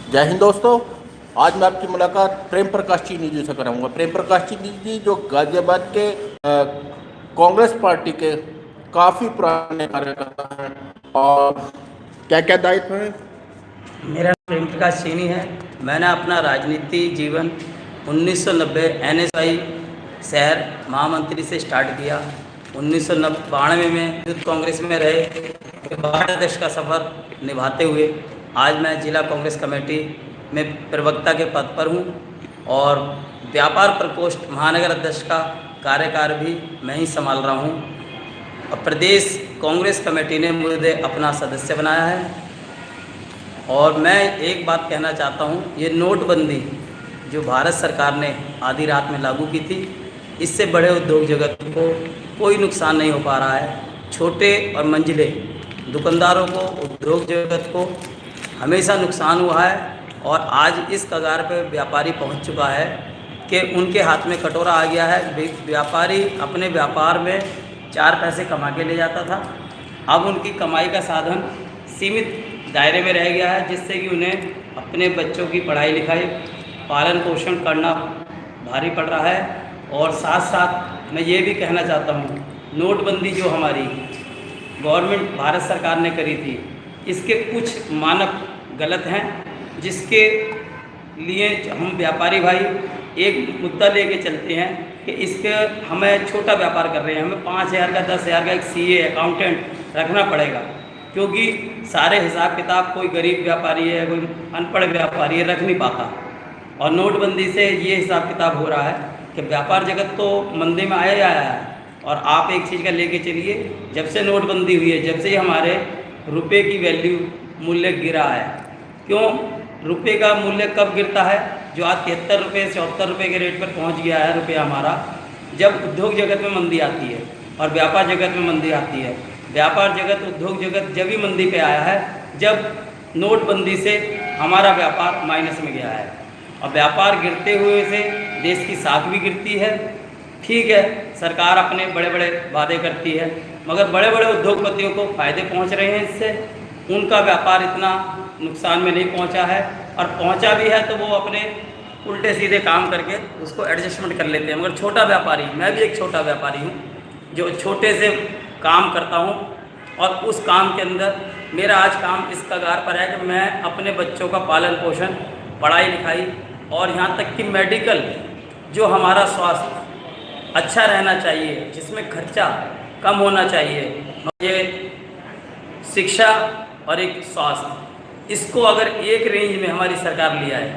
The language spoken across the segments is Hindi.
जय हिंद दोस्तों। आज मैं आपकी मुलाकात प्रेम प्रकाश चीनी जी से कराऊंगा। प्रेम प्रकाश चीनी जी जो गाजियाबाद के कांग्रेस पार्टी के काफ़ी पुराने कार्यकर्ता हैं और क्या क्या दायित्व हैं। मेरा नाम प्रेम प्रकाश चीनी है। मैंने अपना राजनीति जीवन 1990 NSI शहर महामंत्री से स्टार्ट किया। 1992 में यूथ कांग्रेस में रहे, वार्ड अध्यक्ष का सफ़र निभाते हुए आज मैं जिला कांग्रेस कमेटी में प्रवक्ता के पद पर हूँ और व्यापार प्रकोष्ठ महानगर अध्यक्ष का कार्यभार भी मैं ही संभाल रहा हूँ। और प्रदेश कांग्रेस कमेटी ने मुझे अपना सदस्य बनाया है। और मैं एक बात कहना चाहता हूँ, ये नोटबंदी जो भारत सरकार ने आधी रात में लागू की थी, इससे बड़े उद्योग जगत को कोई नुकसान नहीं हो पा रहा है। छोटे और मंझले दुकानदारों को, उद्योग जगत को हमेशा नुकसान हुआ है और आज इस कगार पर व्यापारी पहुँच चुका है कि उनके हाथ में कटोरा आ गया है। व्यापारी अपने व्यापार में 4 पैसे कमा के ले जाता था, अब उनकी कमाई का साधन सीमित दायरे में रह गया है, जिससे कि उन्हें अपने बच्चों की पढ़ाई लिखाई पालन पोषण करना भारी पड़ रहा है। और साथ साथ मैं ये भी कहना चाहता हूँ, नोटबंदी जो हमारी गवर्नमेंट भारत सरकार ने करी थी, इसके कुछ मानक गलत हैं, जिसके लिए हम व्यापारी भाई एक मुद्दा लेके चलते हैं कि इसके हमें छोटा व्यापार कर रहे हैं, हमें 5,000 का 10,000 का एक CA अकाउंटेंट रखना पड़ेगा, क्योंकि सारे हिसाब किताब कोई गरीब व्यापारी है, कोई अनपढ़ व्यापारी है, रख नहीं पाता। और नोटबंदी से ये हिसाब किताब हो रहा है कि व्यापार जगत तो मंदी में आया ही आया है। और आप एक चीज़ का लेके चलिए, जब से नोटबंदी हुई है, जब से हमारे रुपए की वैल्यू मूल्य गिरा है। क्यों रुपए का मूल्य कब गिरता है? जो आज 73 रुपये 74 रुपये के रेट पर पहुँच गया है रुपया हमारा, जब उद्योग जगत में मंदी आती है और व्यापार जगत में मंदी आती है। व्यापार जगत, उद्योग जगत जब भी मंदी पे आया है जब नोटबंदी से हमारा व्यापार माइनस में गया है। और व्यापार गिरते हुए से देश की साख भी गिरती है। ठीक है, सरकार अपने बड़े बड़े वादे करती है, मगर बड़े बड़े उद्योगपतियों को फ़ायदे पहुंच रहे हैं इससे। उनका व्यापार इतना नुकसान में नहीं पहुंचा है, और पहुंचा भी है तो वो अपने उल्टे सीधे काम करके उसको एडजस्टमेंट कर लेते हैं। मगर छोटा व्यापारी, मैं भी एक छोटा व्यापारी हूँ जो छोटे से काम करता हूँ, और उस काम के अंदर मेरा आज काम इस कगार पर है कि मैं अपने बच्चों का पालन पोषण, पढ़ाई लिखाई और यहाँ तक कि मेडिकल, जो हमारा स्वास्थ्य अच्छा रहना चाहिए, जिसमें खर्चा कम होना चाहिए, ये शिक्षा और एक स्वास्थ्य, इसको अगर एक रेंज में हमारी सरकार लिया है,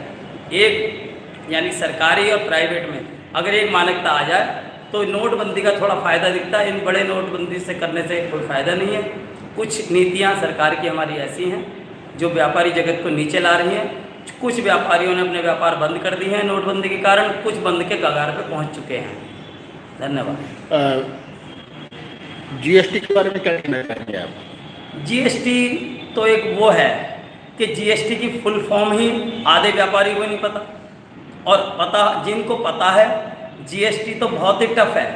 एक यानी सरकारी और प्राइवेट में अगर एक मानकता आ जाए तो नोटबंदी का थोड़ा फ़ायदा दिखता है। इन बड़े नोटबंदी से करने से कोई फ़ायदा नहीं है। कुछ नीतियां सरकार की हमारी ऐसी हैं जो व्यापारी जगत को नीचे ला रही हैं। कुछ व्यापारियों ने अपने व्यापार बंद कर दिए हैं नोटबंदी के कारण, कुछ बंद के कगार पे पहुंच चुके हैं। धन्यवाद। GST के बारे में क्या कहना चाहेंगे आप? GST तो एक वो है कि GST की फुल फॉर्म ही आधे व्यापारी को नहीं पता, और पता जिनको पता है GST तो बहुत ही टफ है।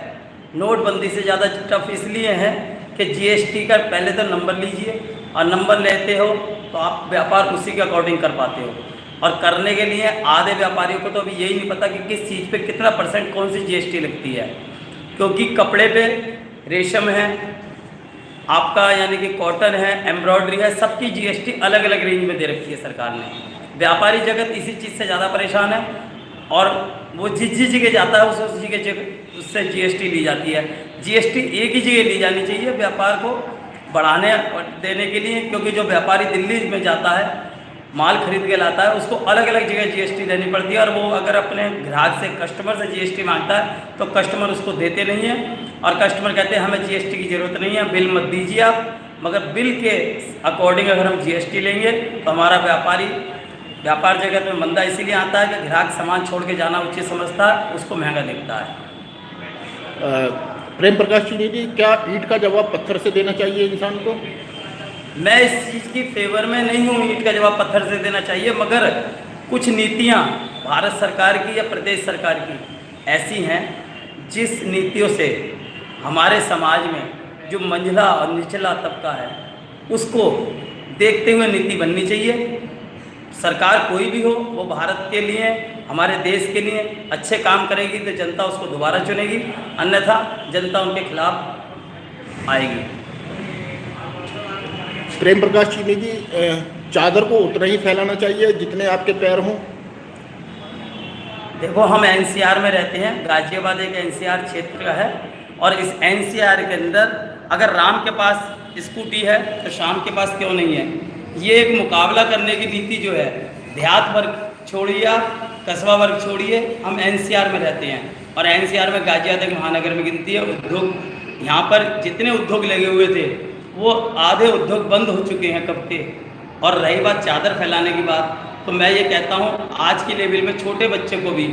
नोटबंदी से ज़्यादा टफ इसलिए है कि GST का पहले तो नंबर लीजिए, और नंबर लेते हो तो आप व्यापार उसी के अकॉर्डिंग कर पाते हो। और करने के लिए आधे व्यापारियों को तो अभी यही नहीं पता कि किस चीज़ पे कितना % कौन सी GST लगती है, क्योंकि कपड़े पे रेशम है आपका, यानी कि कॉटन है, एम्ब्रॉयडरी है, सबकी GST अलग अलग रेंज में दे रखी है सरकार ने। व्यापारी जगत इसी चीज़ से ज़्यादा परेशान है, और वो जिस जगह जाता है उस जगह उससे GST ली जाती है। GST एक ही जगह ली जानी चाहिए व्यापार को बढ़ाने और देने के लिए, क्योंकि जो व्यापारी दिल्ली में जाता है माल खरीद के लाता है, उसको अलग अलग जगह GST देनी पड़ती है, और वो अगर अपने ग्राहक से, कस्टमर से GST मांगता है तो कस्टमर उसको देते नहीं है, और कस्टमर कहते हैं हमें GST की ज़रूरत नहीं है, बिल मत दीजिए आप। मगर बिल के अकॉर्डिंग अगर हम GST लेंगे तो हमारा व्यापार जगत में मंदा इसीलिए आता है कि ग्राहक सामान छोड़ के जाना उचित समझता है, उसको महंगा दिखता है। प्रेम प्रकाश चीनी जी, क्या ईंट का जवाब पत्थर से देना चाहिए इंसान को? मैं इस चीज़ की फेवर में नहीं हूँ, ईंट का जवाब पत्थर से देना चाहिए, मगर कुछ नीतियाँ भारत सरकार की या प्रदेश सरकार की ऐसी हैं जिस नीतियों से हमारे समाज में जो मंझला और निचला तबका है उसको देखते हुए नीति बननी चाहिए। सरकार कोई भी हो वो भारत के लिए, हमारे देश के लिए अच्छे काम करेगी तो जनता उसको दोबारा चुनेगी, अन्यथा जनता उनके खिलाफ आएगी। प्रेम प्रकाश चीनी जी, चादर को उतना ही फैलाना चाहिए जितने आपके पैर हों। देखो, हम एनसीआर में रहते हैं, गाजियाबाद एक एनसीआर क्षेत्र का है, और इस एनसीआर के अंदर अगर राम के पास स्कूटी है तो शाम के पास क्यों नहीं है। ये एक मुकाबला करने की नीति जो है, देहात वर्ग छोड़िए या कस्बा वर्ग छोड़िए, हम एनसीआर में रहते हैं, और एनसीआर में गाजियाबाद महानगर में गिनती है। उद्योग, यहाँ पर जितने उद्योग लगे हुए थे वो आधे उद्योग बंद हो चुके हैं कब के। और रही बात चादर फैलाने की बात, तो मैं ये कहता हूँ आज के लेवल में छोटे बच्चे को भी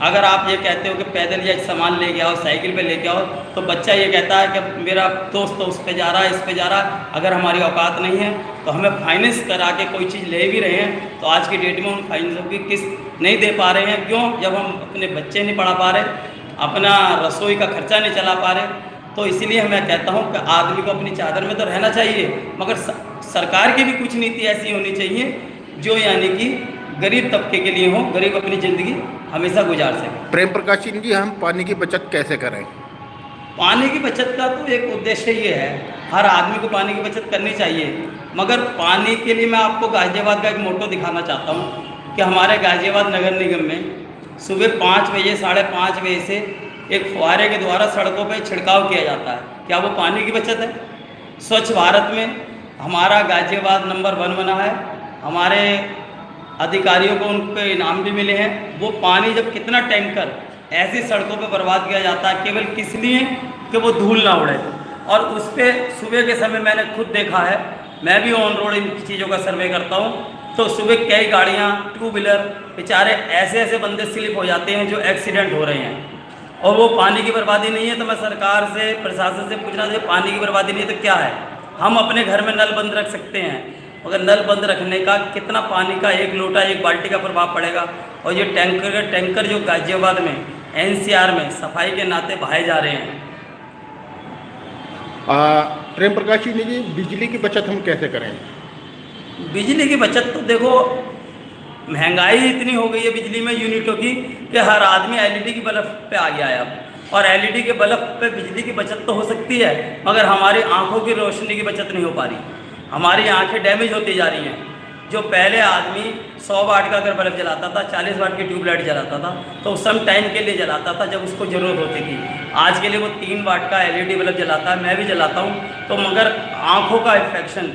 अगर आप ये कहते हो कि पैदल या सामान लेके आओ, साइकिल पे लेके आओ, तो बच्चा ये कहता है कि मेरा दोस्त तो उस पे जा रहा है, इस पे जा रहा है, अगर हमारी औकात नहीं है तो हमें फाइनेंस करा के कोई चीज़ ले भी रहे हैं तो आज की डेट में उन फाइनेंसों की किस्त नहीं दे पा रहे हैं। क्यों? जब हम अपने बच्चे नहीं पढ़ा पा रहे, अपना रसोई का खर्चा नहीं चला पा रहे, तो इसीलिए मैं कहता हूँ कि आदमी को अपनी चादर में तो रहना चाहिए, मगर सरकार की भी कुछ नीति ऐसी होनी चाहिए जो यानी कि गरीब तबके के लिए हो, गरीब अपनी ज़िंदगी हमेशा गुजार सके। प्रेम प्रकाश चीनी जी, हम पानी की बचत कैसे करें? पानी की बचत का तो एक उद्देश्य ये है, हर आदमी को पानी की बचत करनी चाहिए, मगर पानी के लिए मैं आपको गाजियाबाद का एक मोटो दिखाना चाहता हूँ कि हमारे गाजियाबाद नगर निगम में सुबह 5 बजे 5:30 बजे से एक फुहारे के द्वारा सड़कों पर छिड़काव किया जाता है। क्या वो पानी की बचत है? स्वच्छ भारत में हमारा गाजियाबाद नंबर 1 बना है, हमारे अधिकारियों को उनको इनाम भी मिले हैं। वो पानी जब कितना टैंकर ऐसी सड़कों पे बर्बाद किया जाता है केवल किस लिए कि वो धूल ना उड़े, और उस पर सुबह के समय मैंने खुद देखा है, मैं भी ऑन रोड इन चीज़ों का सर्वे करता हूँ, तो सुबह कई गाड़ियाँ, 2 व्हीलर, बेचारे ऐसे ऐसे बंदे स्लिप हो जाते हैं जो एक्सीडेंट हो रहे हैं, और वो पानी की बर्बादी नहीं है। तो मैं सरकार से, प्रशासन से पूछना चाहिए, पानी की बर्बादी नहीं है तो क्या है? हम अपने घर में नल बंद रख सकते हैं, मगर नल बंद रखने का कितना पानी का एक लोटा एक बाल्टी का प्रभाव पड़ेगा। और ये टैंकर जो गाजियाबाद में एनसीआर में सफाई के नाते बहाए जा रहे हैं। प्रेम प्रकाश चीनी जी, बिजली की बचत हम कैसे करें? बिजली की बचत तो देखो, महंगाई इतनी हो गई है बिजली में यूनिटों की कि हर आदमी एलईडी की बल्ब पे आ गया है अब, और एलईडी के बल्ब पे बिजली की बचत तो हो सकती है, मगर हमारी आंखों की रोशनी की बचत नहीं हो पा रही। हमारी आंखें डैमेज होती जा रही हैं। जो पहले आदमी 100 वाट का अगर बल्ब जलाता था, 40 वाट की ट्यूबलाइट जलाता था, तो सम टाइम के लिए जलाता था जब उसको ज़रूरत होती थी। आज के लिए वो 3 वाट का एलईडी बल्ब जलाता है, मैं भी जलाता हूँ, तो मगर आँखों का इन्फेक्शन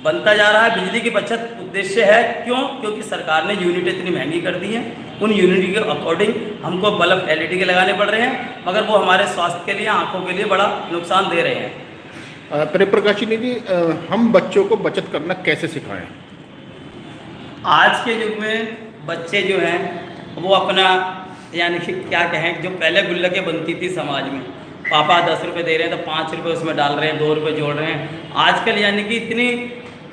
बनता जा रहा है। बिजली की बचत उद्देश्य है, क्यों? क्योंकि सरकार ने यूनिट इतनी महंगी कर दी है, उन यूनिट के अकॉर्डिंग हमको बल्ब एलईडी के लगाने पड़ रहे हैं, मगर वो हमारे स्वास्थ्य के लिए, आँखों के लिए बड़ा नुकसान दे रहे हैं। प्रेम प्रकाश चीनी जी, हम बच्चों को बचत करना कैसे सिखाएं? आज के युग में बच्चे जो हैं वो अपना, यानी कि क्या कहें, जो पहले गुल्लकें बनती थी समाज में, पापा 10 रुपये दे रहे हैं तो 5 रुपये उसमें डाल रहे हैं, 2 रुपये जोड़ रहे हैं। आजकल यानी कि इतनी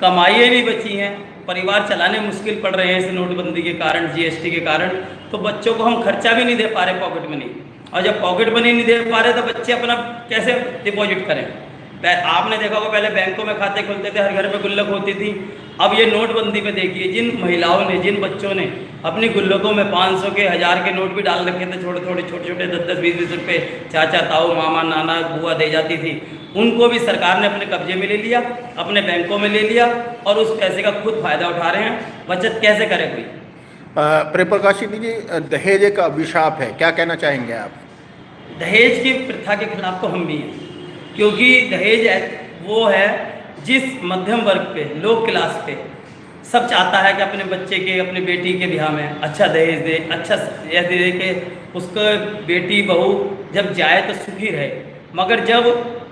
कमाइयाँ नहीं बची हैं, परिवार चलाने मुश्किल पड़ रहे हैं इस नोटबंदी के कारण, जीएसटी के कारण, तो बच्चों को हम खर्चा भी नहीं दे पा रहे पॉकेट मनी, और जब पॉकेट मनी नहीं दे पा रहे तो बच्चे अपना कैसे डिपॉजिट करें? आपने देखा होगा पहले बैंकों में खाते खुलते थे, हर घर में गुल्लक होती थी। अब ये नोटबंदी पे देखिए, जिन महिलाओं ने, जिन बच्चों ने अपनी गुल्लकों में 500 के, 1000 के नोट भी डाल रखे थे, छोटे छोटे 10-10, 20-20 रुपये, चाचा ताऊ मामा नाना बुआ दे जाती थी, उनको भी सरकार ने अपने कब्जे में ले लिया, अपने बैंकों में ले लिया, और उस पैसे का खुद फायदा उठा रहे हैं। बचत कैसे करे कोई? प्रेम प्रकाश जी, दहेज एक अभिशाप है, क्या कहना चाहेंगे आप? दहेज की प्रथा के खिलाफ तो हम भी हैं, क्योंकि दहेज वो है जिस मध्यम वर्ग पे, लो क्लास पे सब चाहता है कि अपने बच्चे के, अपनी बेटी के ब्याह में अच्छा दहेज दे, अच्छा यह दे के उसको बेटी बहू जब जाए तो सुखी रहे। मगर जब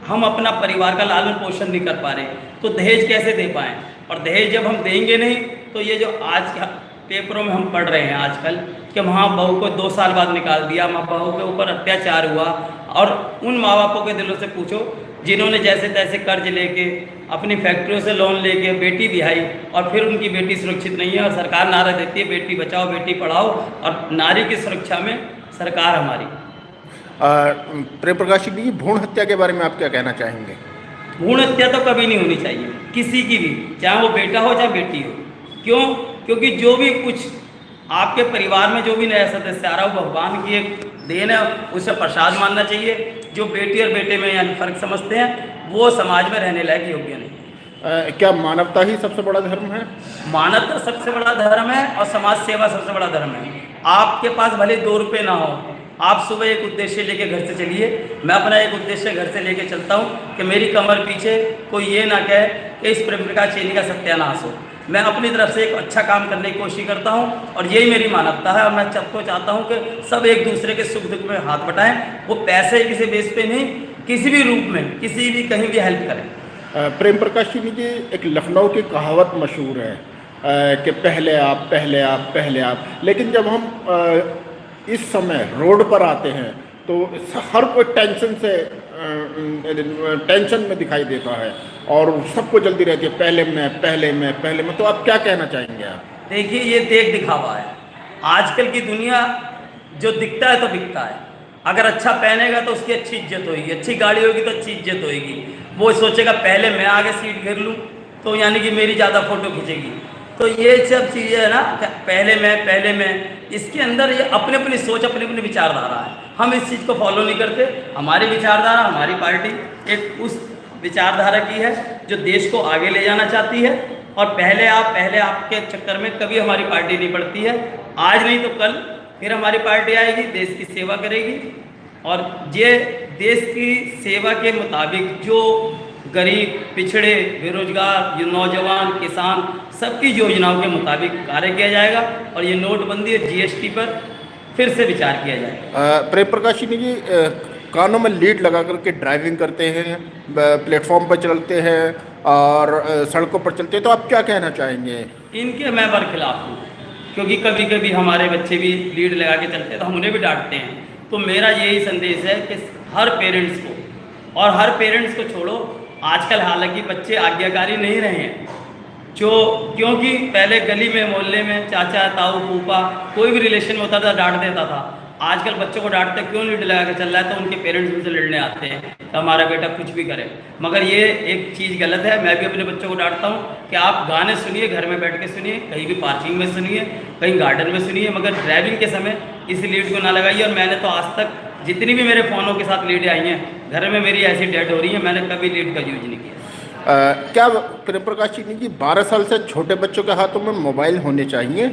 हम अपना परिवार का लालन पोषण नहीं कर पा रहे तो दहेज कैसे दे पाएँ? और दहेज जब हम देंगे नहीं तो ये जो आज पेपरों में हम पढ़ रहे हैं आजकल कि माँ बहू को 2 साल बाद निकाल दिया, माँ बहू के ऊपर अत्याचार हुआ, और उन माँ बापों के दिलों से पूछो जिन्होंने जैसे तैसे कर्ज लेके, अपनी फैक्ट्रियों से लोन लेके बेटी बिहाई, और फिर उनकी बेटी सुरक्षित नहीं है, और सरकार नारा देती है बेटी बचाओ बेटी पढ़ाओ, और नारी की सुरक्षा में सरकार हमारी। प्रेम प्रकाश जी, भ्रूण हत्या के बारे में आप क्या कहना चाहेंगे? भ्रूण हत्या तो कभी नहीं होनी चाहिए किसी की भी, चाहे वो बेटा हो चाहे बेटी हो। क्यों? क्योंकि जो भी कुछ आपके परिवार में जो भी नया सदस्य आ रहा है वो भगवान की एक देन है, उसे प्रसाद मानना चाहिए। जो बेटी और बेटे में यानी फर्क समझते हैं वो समाज में रहने लायक योग्य नहीं। क्या मानवता ही सबसे बड़ा धर्म है? मानवता सबसे बड़ा धर्म है और समाज सेवा सबसे बड़ा धर्म है। आपके पास भले 2 रुपये ना हो, आप सुबह एक उद्देश्य लेके घर से चलिए। मैं अपना एक उद्देश्य घर से लेके चलता हूँ कि मेरी कमर पीछे कोई ये ना कहे कि इस प्रेम प्रकाश चेनी का सत्यानाश हो। मैं अपनी तरफ से एक अच्छा काम करने की कोशिश करता हूँ और यही मेरी मानवता है। और मैं सबको चाहता हूँ कि सब एक दूसरे के सुख दुख में हाथ बटाएं। वो पैसे किसी बेस पे नहीं, किसी भी रूप में किसी भी कहीं भी हेल्प करें। प्रेम प्रकाश चीनी जी, एक लखनऊ की कहावत मशहूर है कि पहले आप, पहले आप, पहले आप। लेकिन जब हम इस समय रोड पर आते हैं तो हर कोई टेंशन में दिखाई देता है और सबको जल्दी रहती है पहले मैं, पहले मैं, पहले मैं। तो आप क्या कहना चाहेंगे आप? देखिए, ये देख दिखावा है। आजकल की दुनिया जो दिखता है तो बिकता है। अगर अच्छा पहनेगा तो उसकी अच्छी इज्जत होगी, अच्छी गाड़ी होगी तो अच्छी इज्जत होगी। वो सोचेगा पहले मैं आगे सीट घेर लूँ तो यानी कि मेरी ज़्यादा फोटो खींचेगी। तो ये सब चीज़ें है ना, पहले मैं, इसके अंदर ये अपनी अपनी सोच, अपनी अपनी विचारधारा है। हम इस चीज़ को फॉलो नहीं करते। हमारी विचारधारा, हमारी पार्टी एक उस विचारधारा की है जो देश को आगे ले जाना चाहती है। और पहले आप के चक्कर में कभी हमारी पार्टी नहीं पड़ती है। आज नहीं तो कल फिर हमारी पार्टी आएगी, देश की सेवा करेगी। और ये देश की सेवा के मुताबिक जो गरीब, पिछड़े, बेरोजगार, नौजवान, किसान, सबकी योजनाओं के मुताबिक कार्य किया जाएगा। और ये नोटबंदी और जीएसटी पर फिर से विचार किया जाएगा। प्रेम प्रकाश चीनी जी, कानों में लीड लगा करके ड्राइविंग करते हैं, प्लेटफॉर्म पर चलते हैं और सड़कों पर चलते हैं, तो आप क्या कहना चाहेंगे? इनके मैं बरखिलाफ हूँ, क्योंकि कभी कभी हमारे बच्चे भी लीड लगा के चलते हैं तो हम उन्हें भी डांटते हैं। तो मेरा यही संदेश है कि हर पेरेंट्स को, और हर पेरेंट्स को छोड़ो, आजकल हालांकि बच्चे आज्ञाकारी नहीं रहे हैं क्योंकि पहले गली में, मोहल्ले में चाचा, ताऊ, फूफा कोई भी रिलेशन में होता था डांट देता था। आजकल बच्चों को डांटते क्यों लीड लगा के चल रहा है, तो उनके पेरेंट्स उनसे लड़ने आते हैं तो हमारा बेटा कुछ भी करे। मगर ये एक चीज़ गलत है। मैं भी अपने बच्चों को डांटता हूँ कि आप गाने सुनिए, घर में बैठ के सुनिए, कहीं भी पार्किंग में सुनिए, कहीं गार्डन में सुनिए, मगर ड्राइविंग के समय इस लीड को ना लगाइए। और मैंने तो आज तक जितनी भी मेरे फ़ोनों के साथ लीडें आई हैं, घर में मेरी ऐसी डेड हो रही है, मैंने कभी लीड का यूज नहीं किया। क्या प्रेम प्रकाश चीनी जी, 12 साल से छोटे बच्चों के हाथों में मोबाइल होने चाहिए?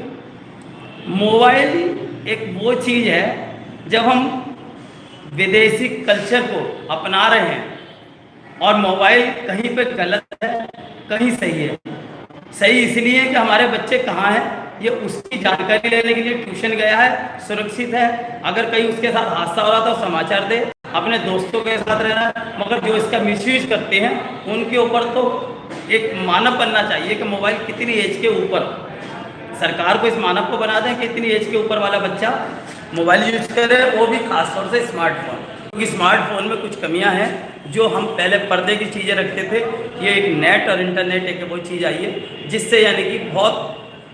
मोबाइल एक वो चीज़ है, जब हम विदेशी कल्चर को अपना रहे हैं और मोबाइल कहीं पे गलत है, कहीं सही है। सही इसलिए कि हमारे बच्चे कहाँ हैं, ये उसकी जानकारी लेने के लिए ट्यूशन गया है, सुरक्षित है। अगर कहीं उसके साथ हादसा हो रहा तो समाचार दे, अपने दोस्तों के साथ रहना है। मगर जो इसका मिसयूज करते हैं उनके ऊपर तो एक मानक बनना चाहिए कि मोबाइल कितनी एज के ऊपर, सरकार को इस मानक को बना दें कि इतनी एज के ऊपर वाला बच्चा मोबाइल यूज करे, वो भी खासतौर से स्मार्टफोन। क्योंकि स्मार्टफोन में कुछ कमियां हैं जो हम पहले पर्दे की चीज़ें रखते थे। ये एक नेट और इंटरनेट एक वो चीज़ आई है जिससे यानी कि बहुत,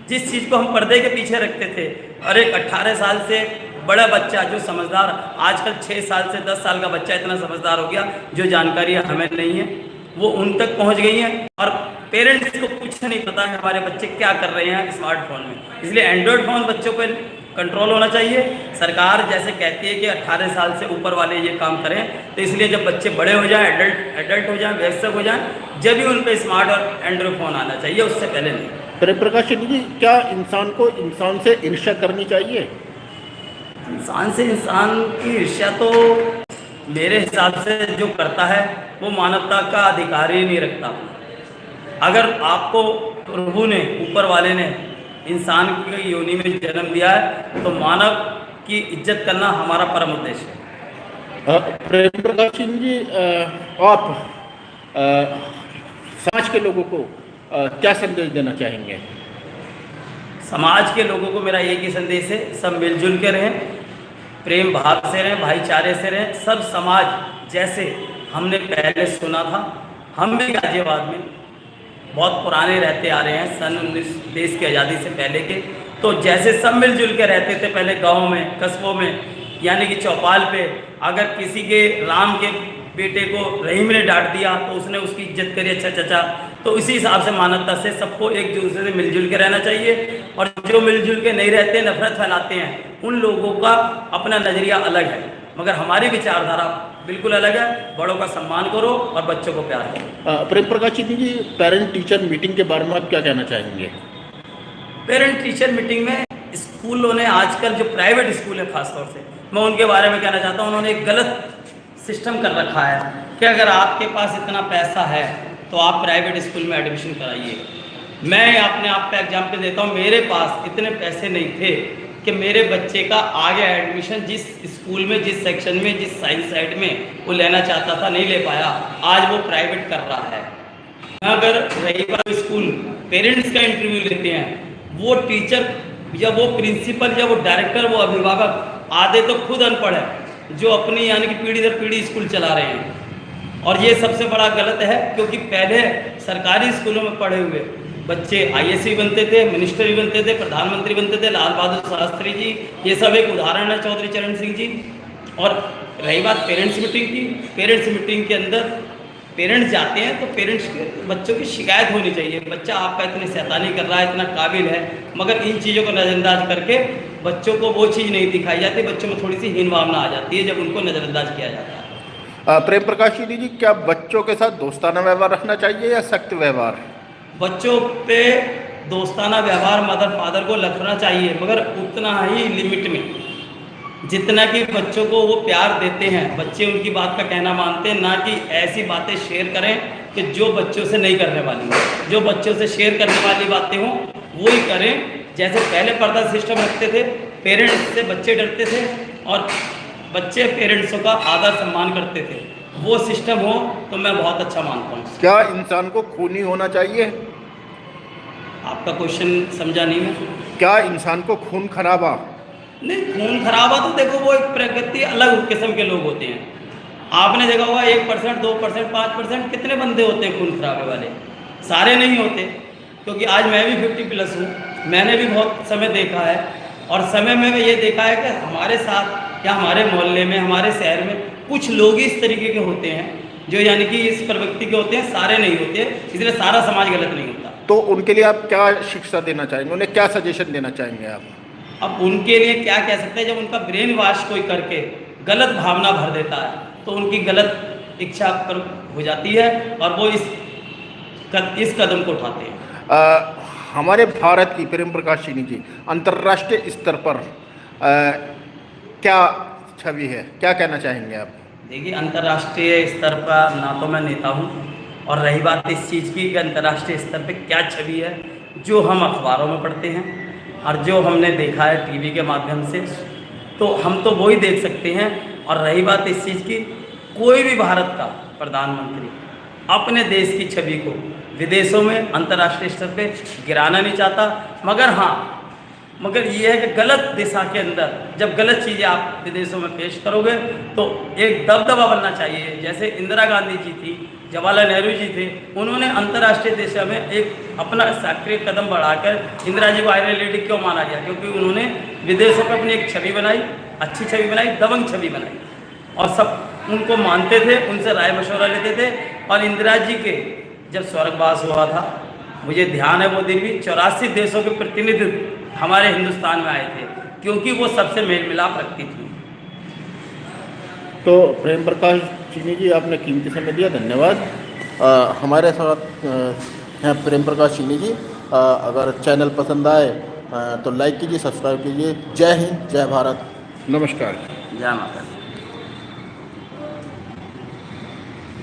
जिस चीज़ को हम पर्दे के पीछे रखते थे और एक 18 साल से बड़ा बच्चा जो समझदार, आजकल 6 साल से 10 साल का बच्चा इतना समझदार हो गया, जो जानकारियाँ हमें नहीं है वो उन तक पहुँच गई हैं। और पेरेंट्स को कुछ नहीं पता कि हमारे बच्चे क्या कर रहे हैं स्मार्टफोन में। इसलिए एंड्रॉयड फ़ोन बच्चों पर कंट्रोल होना चाहिए। सरकार जैसे कहती है कि 18 साल से ऊपर वाले ये काम करें, तो इसलिए जब बच्चे बड़े हो जाएं, एडल्ट हो जाएं, वयस्क हो जाएं, जब भी उन पर स्मार्ट और एंड्रॉयड फ़ोन आना चाहिए, उससे पहले नहीं। प्रेम प्रकाश जी, क्या इंसान को इंसान से ईर्ष्या करनी चाहिए? इंसान से इंसान की ईर्ष्या तो मेरे हिसाब से जो करता है वो मानवता का अधिकार ही नहीं रखता। अगर आपको प्रभु ने, ऊपर वाले ने इंसान की योनि में जन्म दिया है तो मानव की इज्जत करना हमारा परम उद्देश्य है। प्रेम प्रकाश जी, आप समाज के लोगों को क्या संदेश देना चाहेंगे? समाज के लोगों को मेरा एक ही संदेश है, सब मिलजुल के रहें, प्रेम भाव से रहें, भाईचारे से रहें। सब समाज जैसे हमने पहले सुना था, हम भी गाजियाबाद में बहुत पुराने रहते आ रहे हैं, सन 19 देश की आज़ादी से पहले के। तो जैसे सब मिलजुल के रहते थे पहले गाँव में, कस्बों में, यानी कि चौपाल पे अगर किसी के राम के बेटे को रहीम ने डांट दिया तो उसने उसकी इज्जत करी, अच्छा चाचा तो इसी हिसाब से मानवता से सबको एक दूसरे से मिलजुल के रहना चाहिए। और जो मिलजुल के नहीं रहते, नफरत फैलाते हैं, उन लोगों का अपना नज़रिया अलग है, मगर हमारी विचारधारा बिल्कुल अलग है। बड़ों का सम्मान करो और बच्चों को प्यार करो। प्रेम प्रकाश चीनी जी, पेरेंट टीचर मीटिंग के बारे में आप क्या कहना चाहेंगे? पेरेंट टीचर मीटिंग में स्कूलों ने आजकल जो प्राइवेट स्कूल है खासतौर से, मैं उनके बारे में कहना चाहता हूँ, उन्होंने एक गलत सिस्टम कर रखा है कि अगर आपके पास इतना पैसा है तो आप प्राइवेट स्कूल में एडमिशन कराइए। मैं अपने आप पे एग्जाम्पल देता हूँ, मेरे पास इतने पैसे नहीं थे कि मेरे बच्चे का आगे एडमिशन जिस स्कूल में, जिस सेक्शन में, जिस साइंस साइड में वो लेना चाहता था, नहीं ले पाया। आज वो प्राइवेट कर रहा है। अगर रही बात स्कूल पेरेंट्स का इंटरव्यू लेते हैं, वो टीचर या वो प्रिंसिपल या वो डायरेक्टर, वो अभिभावक आधे तो खुद अनपढ़ है, जो अपनी यानी कि पीढ़ी दर पीढ़ी स्कूल चला रहे हैं। और ये सबसे बड़ा गलत है, क्योंकि पहले सरकारी स्कूलों में पढ़े हुए बच्चे IAS भी बनते थे, मिनिस्टर भी बनते थे, प्रधानमंत्री बनते थे। लाल बहादुर शास्त्री जी, ये सब एक उदाहरण है, चौधरी चरण सिंह जी। और रही बात पेरेंट्स मीटिंग की, पेरेंट्स मीटिंग के अंदर पेरेंट्स जाते हैं तो पेरेंट्स के बच्चों की शिकायत होनी चाहिए, बच्चा आपका इतनी शैतानी कर रहा है, इतना काबिल है, मगर इन चीज़ों को नज़रअंदाज करके बच्चों को वो चीज़ नहीं दिखाई जाती। बच्चों में थोड़ी सी हीन भावना आ जाती है जब उनको नज़रअंदाज किया जाता है। प्रेम प्रकाश चीनी जी, क्या बच्चों के साथ दोस्ताना व्यवहार रखना चाहिए या सख्त व्यवहार? बच्चों पे दोस्ताना व्यवहार मदर फादर को रखना चाहिए, मगर उतना ही लिमिट में, जितना कि बच्चों को वो प्यार देते हैं, बच्चे उनकी बात का कहना मानते हैं। ना कि ऐसी बातें शेयर करें कि जो बच्चों से नहीं करने वाली हो। जो बच्चों से शेयर करने वाली बातें हों वो ही करें। जैसे पहले पर्दा सिस्टम रखते थे, पेरेंट्स से बच्चे डरते थे और बच्चे पेरेंट्सों का आदर सम्मान करते थे, वो सिस्टम हो तो मैं बहुत अच्छा मानता हूँ। क्या इंसान को खूनी होना चाहिए? आपका क्वेश्चन समझा नहीं मैं। क्या इंसान को खून खराबा? नहीं, खून खराबा तो देखो वो एक प्रकृति अलग किस्म के लोग होते हैं। आपने देखा होगा 1%, 2%, 5% कितने बंदे होते हैं खून खराबे वाले, सारे नहीं होते। क्योंकि आज मैं भी 50+ हूँ, मैंने भी बहुत समय देखा है। और समय में ये देखा है कि हमारे साथ या हमारे मोहल्ले में, हमारे शहर में कुछ लोग इस तरीके के होते हैं जो यानी कि इस प्रवृत्ति के होते हैं, सारे नहीं होते, इसलिए सारा समाज गलत नहीं होता। तो उनके लिए आप क्या शिक्षा देना चाहेंगे, उन्हें क्या सजेशन देना चाहेंगे आप? अब उनके लिए क्या कह सकते हैं, जब उनका ब्रेन वॉश कोई करके गलत भावना भर देता है तो उनकी गलत इच्छा पर हो जाती है और वो इस कदम को उठाते हैं। हमारे भारत की प्रेम प्रकाश चीनी जी अंतर्राष्ट्रीय स्तर पर क्या छवि है, क्या कहना चाहेंगे आप? देखिए, अंतर्राष्ट्रीय स्तर पर ना तो मैं नेता हूँ, और रही बात इस चीज़ की कि अंतर्राष्ट्रीय स्तर पे क्या छवि है, जो हम अखबारों में पढ़ते हैं और जो हमने देखा है टीवी के माध्यम से, तो हम तो वही देख सकते हैं। और रही बात इस चीज़ की, कोई भी भारत का प्रधानमंत्री अपने देश की छवि को विदेशों में, अंतर्राष्ट्रीय स्तर पे गिराना नहीं चाहता। मगर ये है कि गलत दिशा के अंदर जब गलत चीज़ें आप विदेशों में पेश करोगे तो एक दबदबा बनना चाहिए। जैसे इंदिरा गांधी जी थी, जवाहरलाल नेहरू जी थे, उन्होंने अंतर्राष्ट्रीय दिशा में एक अपना सक्रिय कदम बढ़ाकर इंदिरा जी को आयरन लेडी क्यों माना गया? क्योंकि उन्होंने विदेशों में अपनी एक छवि बनाई, अच्छी छवि बनाई, दबंग छवि बनाई, और सब उनको मानते थे, उनसे राय मशवरा लेते थे। और इंदिरा जी के जब स्वर्गवास हुआ था, मुझे ध्यान है वो दिन भी 84 देशों के प्रतिनिधित्व हमारे हिंदुस्तान में आए थे, क्योंकि वो सबसे मेल मिलाप रखती थी। तो प्रेम प्रकाश चीनी जी, आपने कीमती समय दिया, धन्यवाद। हमारे साथ हैं प्रेम प्रकाश चीनी जी। अगर चैनल पसंद आए तो लाइक कीजिए, सब्सक्राइब कीजिए। जय हिंद, जय भारत, नमस्कार। जय माता दी।